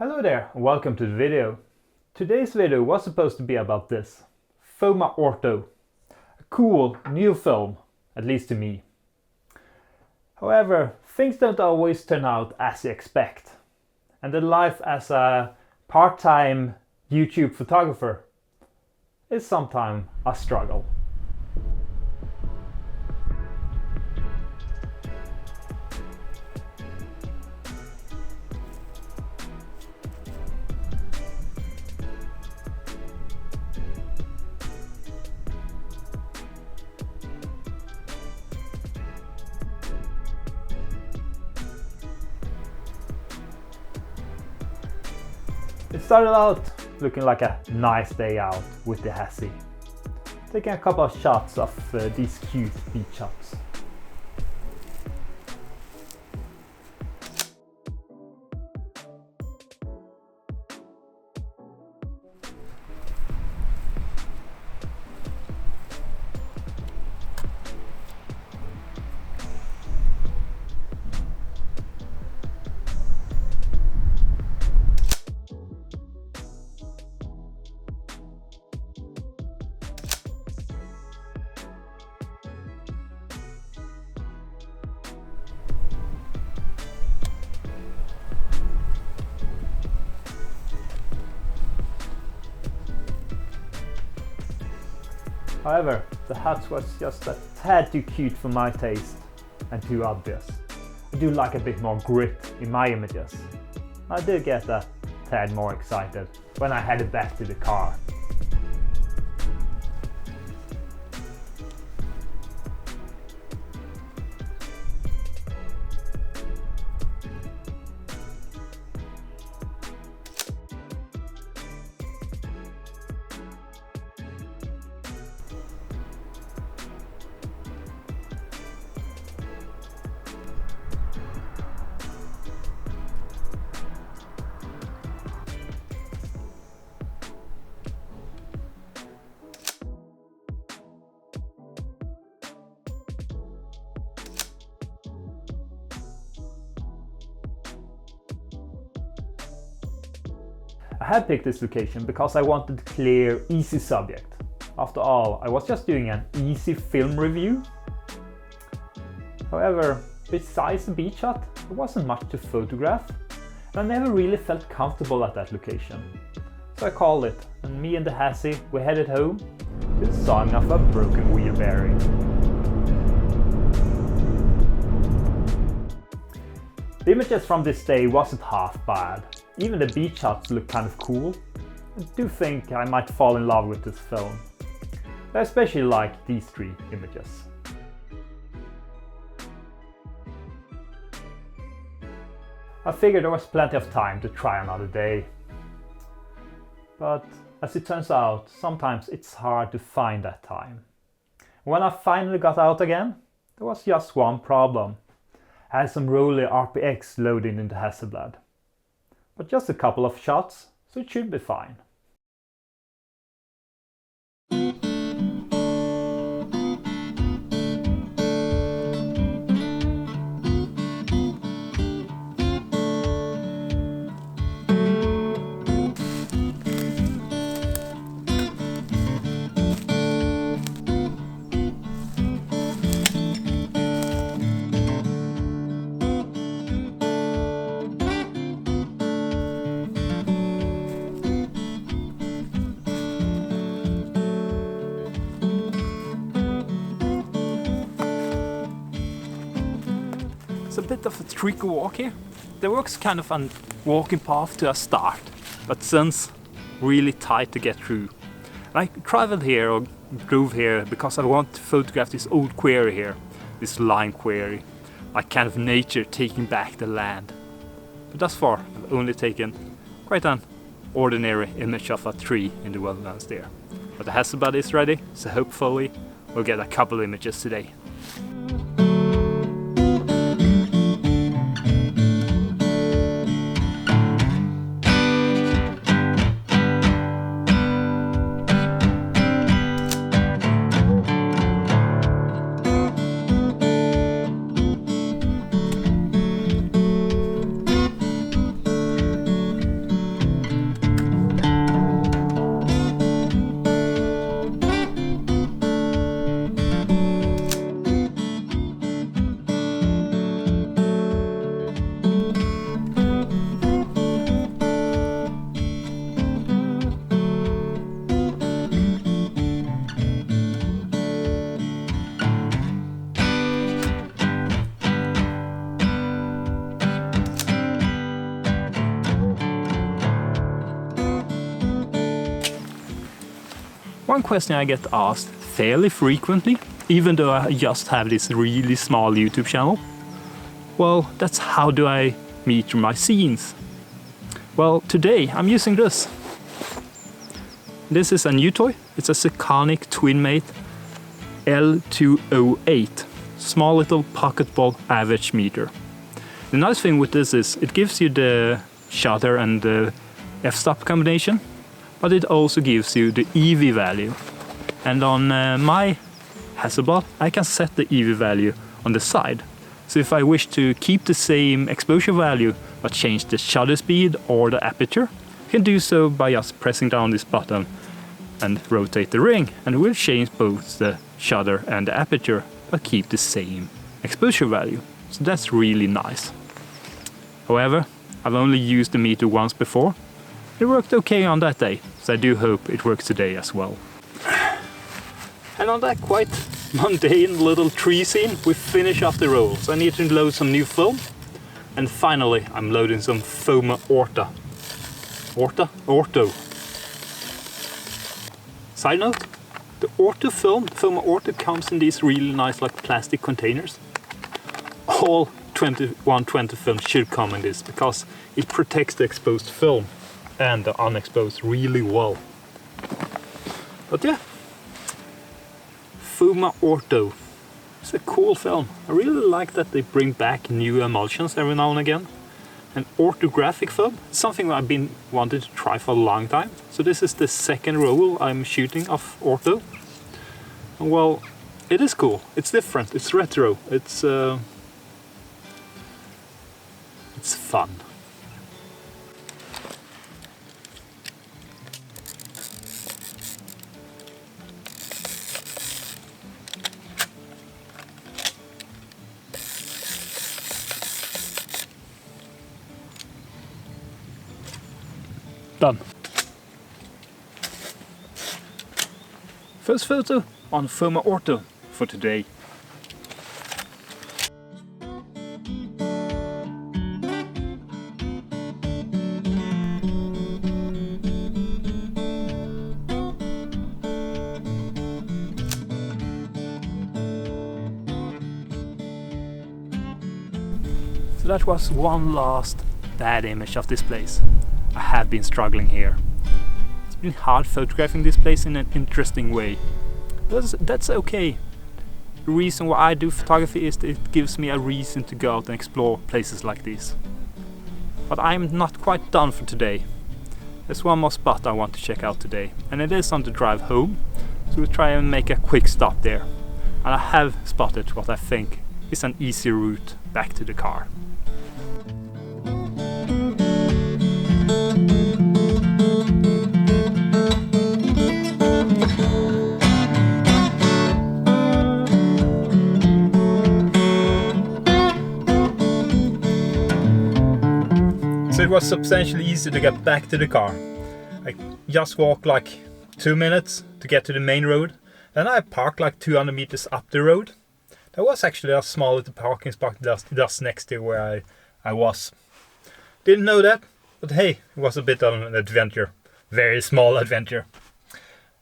Hello there, and welcome to the video. Today's video was supposed to be about this. Foma Ortho. A cool new film, at least to me. However, things don't always turn out as you expect. And the life as a part-time YouTube photographer is sometimes a struggle. It started out looking like a nice day out with the Hassie, taking a couple of shots of these cute beach shots. However, the hut was just a tad too cute for my taste and too obvious. I do like a bit more grit in my images. I did get a tad more excited when I headed back to the car. I had picked this location because I wanted a clear, easy subject. After all, I was just doing an easy film review. However, besides the beach hut, there wasn't much to photograph, and I never really felt comfortable at that location. So I called it, and me and the Hassie, we headed home to the sawing of a broken wheel bearing. The images from this day wasn't half bad. Even the beach huts look kind of cool. I do think I might fall in love with this film. I especially like these three images. I figured there was plenty of time to try another day. But as it turns out, sometimes it's hard to find that time. When I finally got out again, there was just one problem. I had some roller RPX loaded into Hasselblad. But just a couple of shots, so it should be fine. It's a bit of a tricky walk here. There was kind of a walking path to a start, but since really tight to get through. I traveled here or drove here because I want to photograph this old quarry here, this lime quarry, like kind of nature taking back the land. But thus far I've only taken quite an ordinary image of a tree in the wildlands there. But the Hasselblad is ready, so hopefully we'll get a couple images today. One question I get asked fairly frequently, even though I just have this really small YouTube channel, well, that's how do I meter my scenes? Well, today I'm using this. This is a new toy. It's a Sekanic Twinmate L208, small little pocket ball average meter. The nice thing with this is it gives you the shutter and the f-stop combination, but it also gives you the EV value. And on my Hasselblad, I can set the EV value on the side. So if I wish to keep the same exposure value but change the shutter speed or the aperture, I can do so by just pressing down this button and rotate the ring, and it will change both the shutter and the aperture but keep the same exposure value. So that's really nice. However, I've only used the meter once before. It worked okay on that day, so I do hope it works today as well. And on that quite mundane little tree scene, we finish off the roll. So I need to load some new film. And finally, I'm loading some Foma Ortho. Ortho. Side note, the ortho-film, Foma Ortho, comes in these really nice like plastic containers. All 120 films should come in this because it protects the exposed film and the unexposed really well. But yeah, Foma Ortho. It's a cool film. I really like that they bring back new emulsions every now and again. And orthographic film is something that I've been wanting to try for a long time. So this is the second roll I'm shooting of Ortho. And well, it is cool. It's different. It's retro. It's fun. Done. First photo on Foma Ortho for today. So that was one last bad image of this place. I have been struggling here. It's been hard photographing this place in an interesting way. But that's okay. The reason why I do photography is that it gives me a reason to go out and explore places like these. But I'm not quite done for today. There's one more spot I want to check out today, and it is on the drive home. So we'll try and make a quick stop there. And I have spotted what I think is an easy route back to the car. So it was substantially easy to get back to the car. I just walked like 2 minutes to get to the main road. Then I parked like 200 meters up the road. There was actually a small little parking spot just next to where I was. Didn't know that, but hey, it was a bit of an adventure. Very small adventure.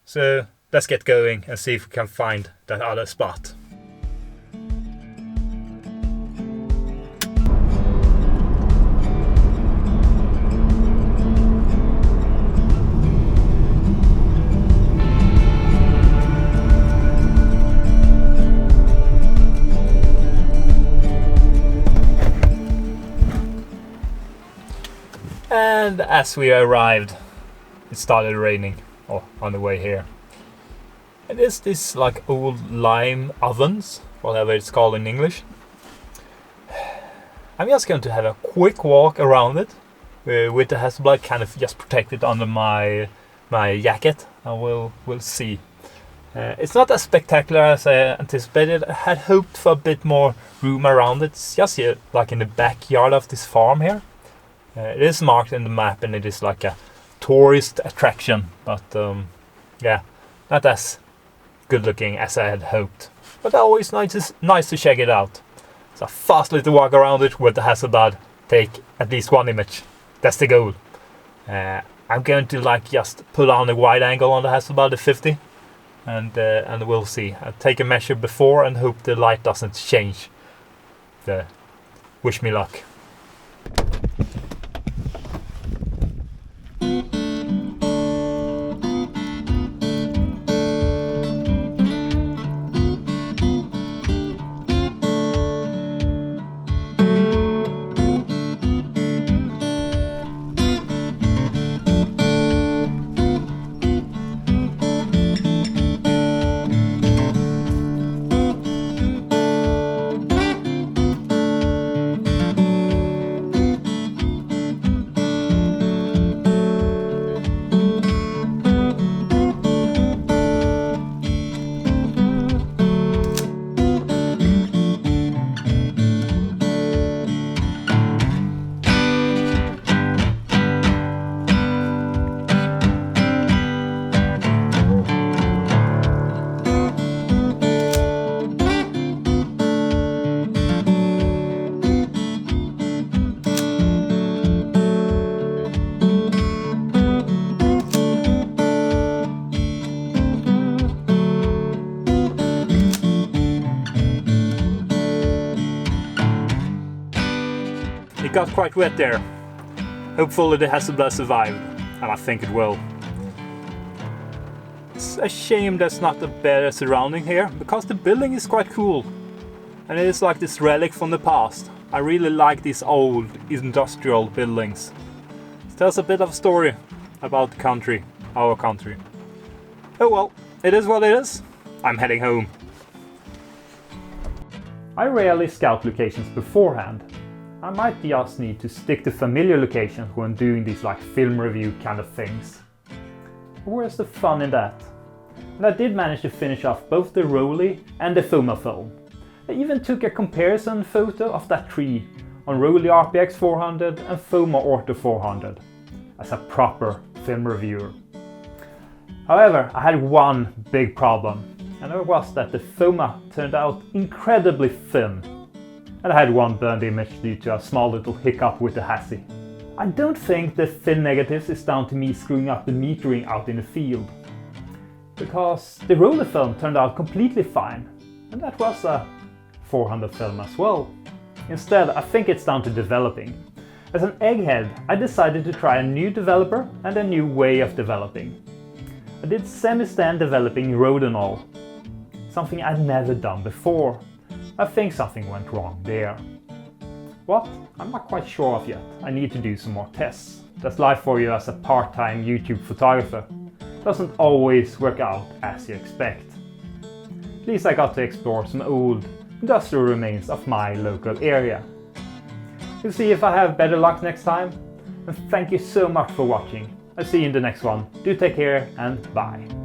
So let's get going and see if we can find that other spot. And as we arrived, it started raining on the way here. It is this like old lime ovens, whatever it's called in English. I'm just going to have a quick walk around it with the Hasselblad kind of just protected under my jacket, and we'll see. It's not as spectacular as I anticipated. I had hoped for a bit more room around it. It's just here, like in the backyard of this farm here. It is marked in the map and it is like a tourist attraction, but yeah, not as good looking as I had hoped. But always nice to check it out. It's a fast little walk around it with the Hasselblad. Take at least one image. That's the goal. I'm going to like just pull on a wide angle on the Hasselblad, the 50, and we'll see. I'll take a measure before and hope the light doesn't change. Wish me luck. It got quite wet there. Hopefully the Hasselblad survived, and I think it will. It's a shame there's not a better surrounding here, because the building is quite cool. And it is like this relic from the past. I really like these old industrial buildings. It tells a bit of a story about the country, our country. Oh well, it is what it is. I'm heading home. I rarely scout locations beforehand. I might just need to stick to familiar locations when doing these like film review kind of things. Where's the fun in that? And I did manage to finish off both the Rolly and the Foma film. I even took a comparison photo of that tree on Rolly RPX 400 and Foma Ortho 400 as a proper film reviewer. However, I had one big problem, and it was that the Foma turned out incredibly thin. And I had one burned image due to a small little hiccup with the Hassie. I don't think the thin negatives is down to me screwing up the metering out in the field, because the roller film turned out completely fine, and that was a 400 film as well. Instead, I think it's down to developing. As an egghead, I decided to try a new developer and a new way of developing. I did semi-stand developing Rodinol, something I'd never done before. I think something went wrong there. What? I'm not quite sure of yet. I need to do some more tests. That's life for you as a part-time YouTube photographer. Doesn't always work out as you expect. At least I got to explore some old industrial remains of my local area. We'll see if I have better luck next time. And thank you so much for watching. I'll see you in the next one. Do take care and bye.